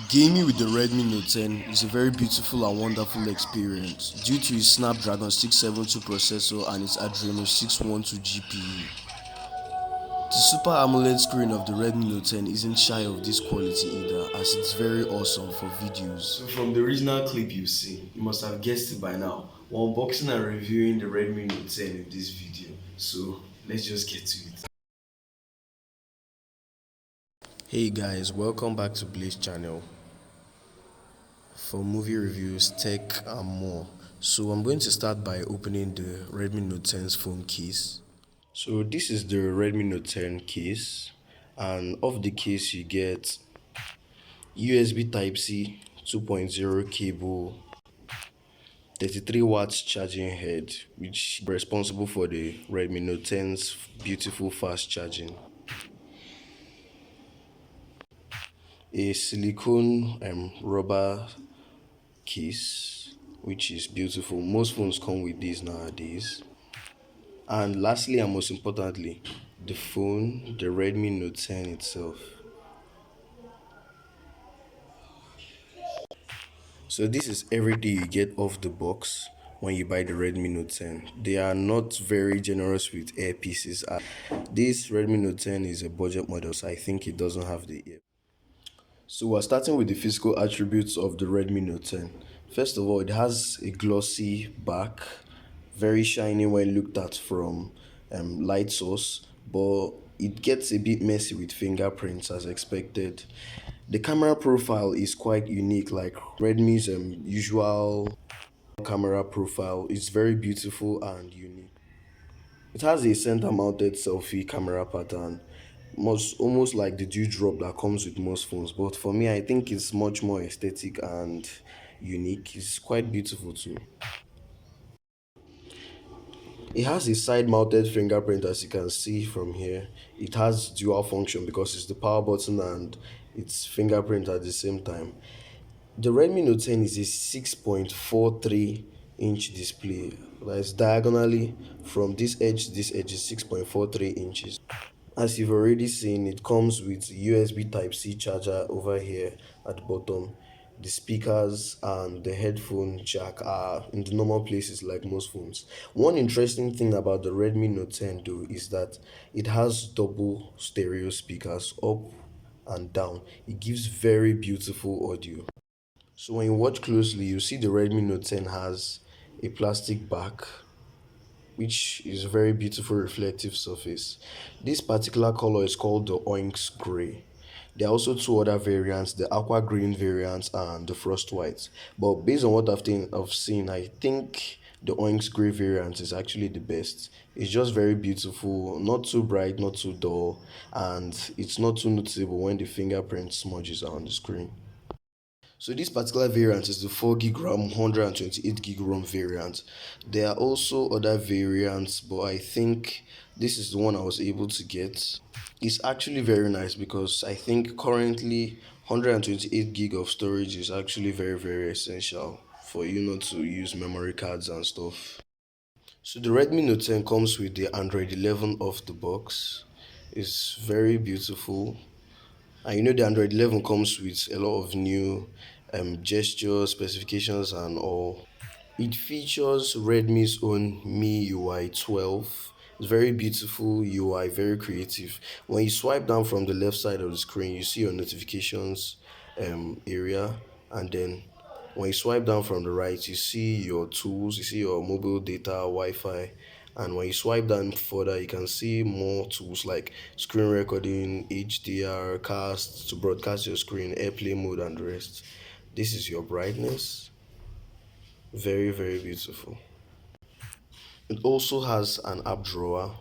Gaming with the Redmi Note 10 is a very beautiful and wonderful experience due to its Snapdragon 672 processor and its Adreno 612 GPU. The Super AMOLED screen of the Redmi Note 10 isn't shy of this quality either, as it's very awesome for videos. So from the original clip you've seen, you must have guessed it by now. We're unboxing and reviewing the Redmi Note 10 in this video, so let's just get to it. Hey guys, welcome back to Blaze channel for movie reviews, tech and more. So I'm going to start by opening the Redmi Note 10's phone case. So this is the Redmi Note 10 case, and off the case you get USB Type-C 2.0 cable, 33 watts charging head, which is responsible for the Redmi Note 10's beautiful fast charging. A silicone rubber case, which is beautiful. Most phones come with these nowadays. And lastly and most importantly, the phone, the Redmi Note 10 itself. So this is everything you get off the box when you buy the Redmi Note 10. They are not very generous with earpieces. This Redmi Note 10 is a budget model, so I think it doesn't have the ear. So we're starting with the physical attributes of the Redmi Note 10. First of all, it has a glossy back, very shiny when looked at from light source, but it gets a bit messy with fingerprints as expected. The camera profile is quite unique, like Redmi's usual camera profile. It's very beautiful and unique. It has a center-mounted selfie camera pattern, most almost like the dewdrop that comes with most phones. But for me, I think it's much more aesthetic and unique. It's quite beautiful too. It has a side-mounted fingerprint, as you can see from here. It has dual function because it's the power button and its fingerprint at the same time. The Redmi Note 10 is a 6.43 inch display. That is diagonally from this edge to this edge is 6.43 inches. As you've already seen, it comes with USB Type-C charger over here at the bottom. The speakers and the headphone jack are in the normal places like most phones. One interesting thing about the Redmi Note 10 though is that it has double stereo speakers up and down. It gives very beautiful audio. So when you watch closely, you see the Redmi Note 10 has a plastic back, which is a very beautiful reflective surface. This particular color is called the Onyx Gray. There are also two other variants, the aqua green variant and the frost white. But based on what I've seen, I think the Onyx Gray variant is actually the best. It's just very beautiful, not too bright, not too dull, and it's not too noticeable when the fingerprint smudges on the screen. So this particular variant is the 4 gig RAM, 128 gig ROM variant. There are also other variants, but I think this is the one I was able to get. It's actually very nice because I think currently 128 gig of storage is actually very essential for you not to use memory cards and stuff. So the Redmi Note 10 comes with the Android 11 off the box. It's very beautiful. And you know the Android 11 comes with a lot of new gesture specifications and all. It features Redmi's own MIUI 12. It's very beautiful UI, very creative. When you swipe down from the left side of the screen, you see your notifications area, and then when you swipe down from the right, you see your tools, you see your mobile data, Wi-Fi, and when you swipe down further, you can see more tools like screen recording, HDR, cast to broadcast your screen, airplay mode, and the rest. This is your brightness. Very beautiful. It also has an app drawer.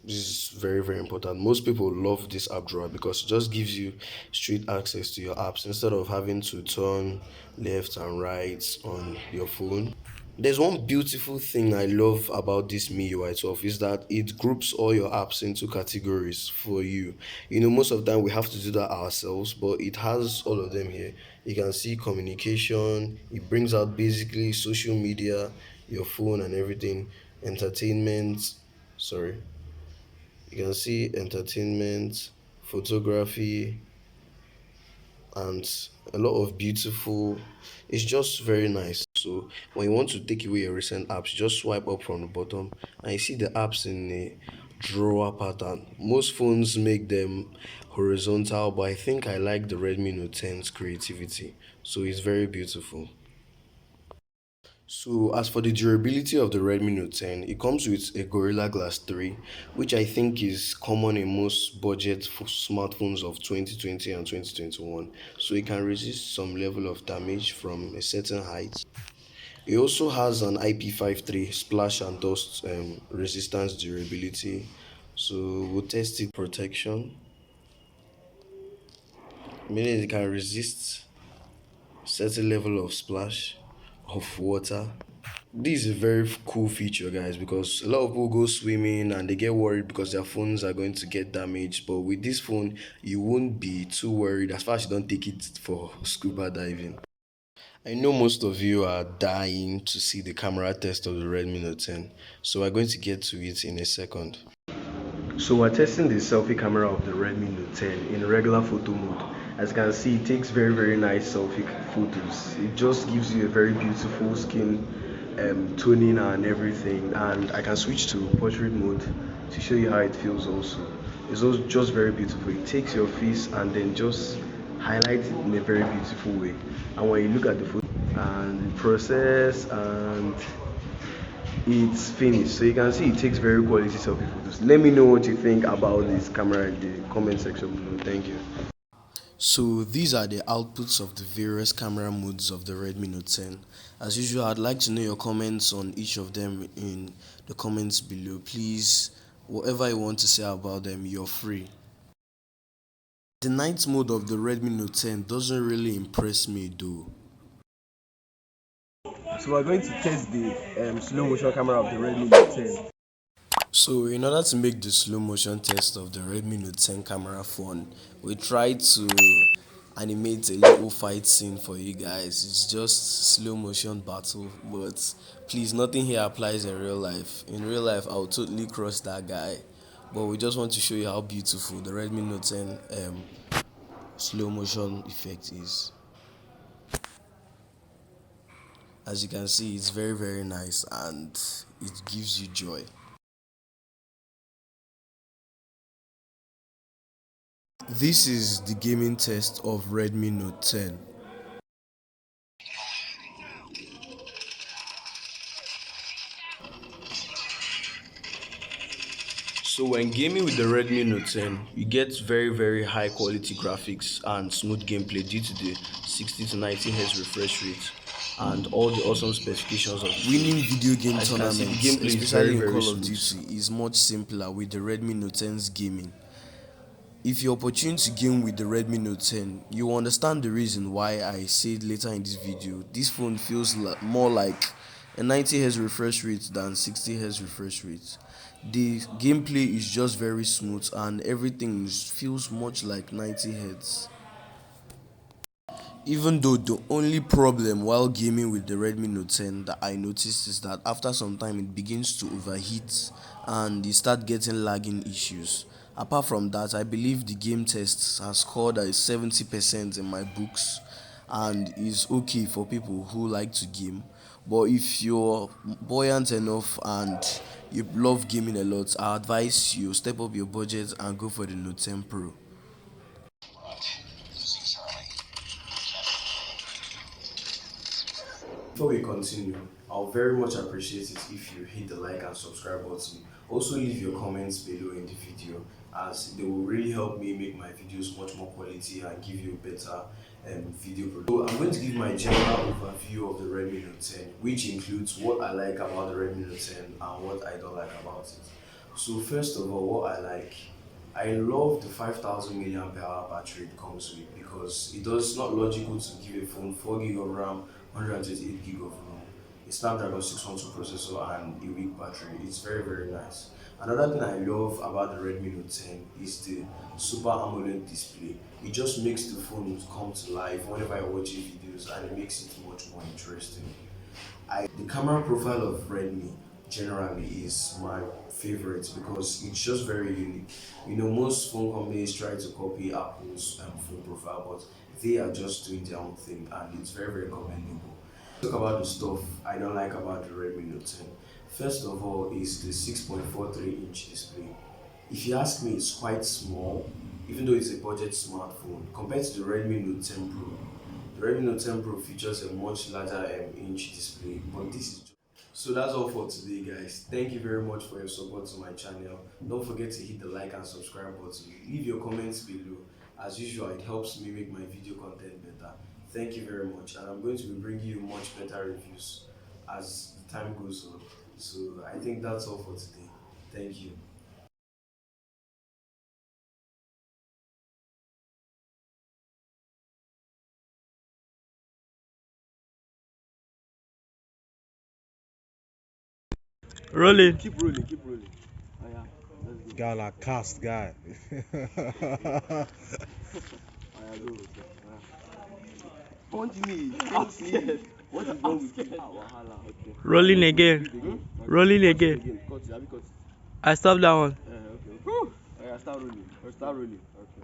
This is very important. Most people love this app drawer because it just gives you straight access to your apps instead of having to turn left and right on your phone. There's one beautiful thing I love about this MIUI 12 is that it groups all your apps into categories for you. You know, most of the time we have to do that ourselves, but it has all of them here. You can see communication, it brings out basically social media, your phone and everything, entertainment, sorry. You can see entertainment, photography, and a lot of beautiful. It's just very nice. So when you want to take away your recent apps, you just swipe up from the bottom and you see the apps in a drawer pattern. Most phones make them horizontal, but I think I like the Redmi Note 10's creativity. So it's very beautiful. So as for the durability of the Redmi Note 10, it comes with a Gorilla Glass 3, which I think is common in most budget smartphones of 2020 and 2021. So it can resist some level of damage from a certain height. It also has an IP53 splash and dust resistance durability. So we'll test it protection, meaning it can resist certain level of splash of water. This is a very cool feature, guys, because a lot of people go swimming and they get worried because their phones are going to get damaged. But with this phone, you won't be too worried as far as you don't take it for scuba diving. I know most of you are dying to see the camera test of the Redmi Note 10, so we're going to get to it in a second. So we're testing the selfie camera of the Redmi Note 10 in regular photo mode. As you can see, it takes very nice selfie photos. It just gives you a very beautiful skin toning and everything. And I can switch to portrait mode to show you how it feels also. It's also just very beautiful. It takes your face and then just highlights it in a very beautiful way. And when you look at the photo and the process and it's finished, so you can see it takes very quality selfie photos. Let me know what you think about this camera in the comment section below. Thank you. So these are the outputs of the various camera modes of the Redmi Note 10. As usual, I'd like to know your comments on each of them in the comments below. Please, whatever you want to say about them, you're free. The night mode of the Redmi Note 10 doesn't really impress me though. So we're going to test the slow motion camera of the Redmi Note 10. So in order to make the slow motion test of the Redmi Note 10 camera fun, we tried to animate a little fight scene for you guys. It's just slow motion battle, but please, nothing here applies in real life. In real life, I'll totally cross that guy. But we just want to show you how beautiful the Redmi Note 10 slow motion effect is. As you can see, it's very nice and it gives you joy. This is the gaming test of Redmi Note 10. So when gaming with the Redmi Note 10, you get very high quality graphics and smooth gameplay due to the 60 to 90 Hz refresh rate and all the awesome specifications of winning video game tournaments, especially in Call of Duty, is much simpler with the Redmi Note 10's gaming. If you're opportune to game with the Redmi Note 10, you will understand the reason why I said later in this video. This phone feels more like a 90 Hz refresh rate than 60 Hz refresh rate. The gameplay is just very smooth and everything feels much like 90 Hz. Even though the only problem while gaming with the Redmi Note 10 that I noticed is that after some time it begins to overheat and you start getting lagging issues. Apart from that, I believe the game test has scored at 70% in my books and is okay for people who like to game. But if you're buoyant enough and you love gaming a lot, I advise you step up your budget and go for the Note 10 Pro. Before we continue, I'll very much appreciate it if you hit the like and subscribe button. Also leave your comments below in the video as they will really help me make my videos much more quality and give you a better video product. So I'm going to give my general overview of the Redmi Note 10, which includes what I like about the Redmi Note 10 and what I don't like about it. So first of all, what I like, I love the 5000 milliampere hour battery it comes with because it does not logical to give a phone 4 gig of RAM, 128 gig of RAM, a Snapdragon 612 processor and a weak battery. It's very nice. Another thing I love about the Redmi Note 10 is the Super AMOLED display. It just makes the phone come to life whenever I watch videos and it makes it much more interesting. The camera profile of Redmi generally is my favorite because it's just very unique. You know, most phone companies try to copy Apple's phone profile, but they are just doing their own thing, and it's very, very commendable. Talk about the stuff I don't like about the Redmi Note 10. First of all, is the 6.43-inch display. If you ask me, it's quite small, even though it's a budget smartphone compared to the Redmi Note 10 Pro. The Redmi Note 10 Pro features a much larger inch display, but this is so that's all for today, guys. Thank you very much for your support to my channel. Don't forget to hit the like and subscribe button. Leave your comments below. As usual, it helps me make my video content better. Thank you very much, and I'm going to be bringing you much better reviews as the time goes on. So I think that's all for today. Thank you. Rolling. Keep rolling, keep rolling. Oh yeah, let's go. Guy like cast guy. Oh yeah, go. Punch me. I'm scared. What is wrong with you? Wahala. Okay. Rolling Let's again. proceed again. Okay. Rolling Cut it again. Cut it. Have you cut it? I stopped that one. Okay. Oh yeah, start rolling. Start rolling. Okay.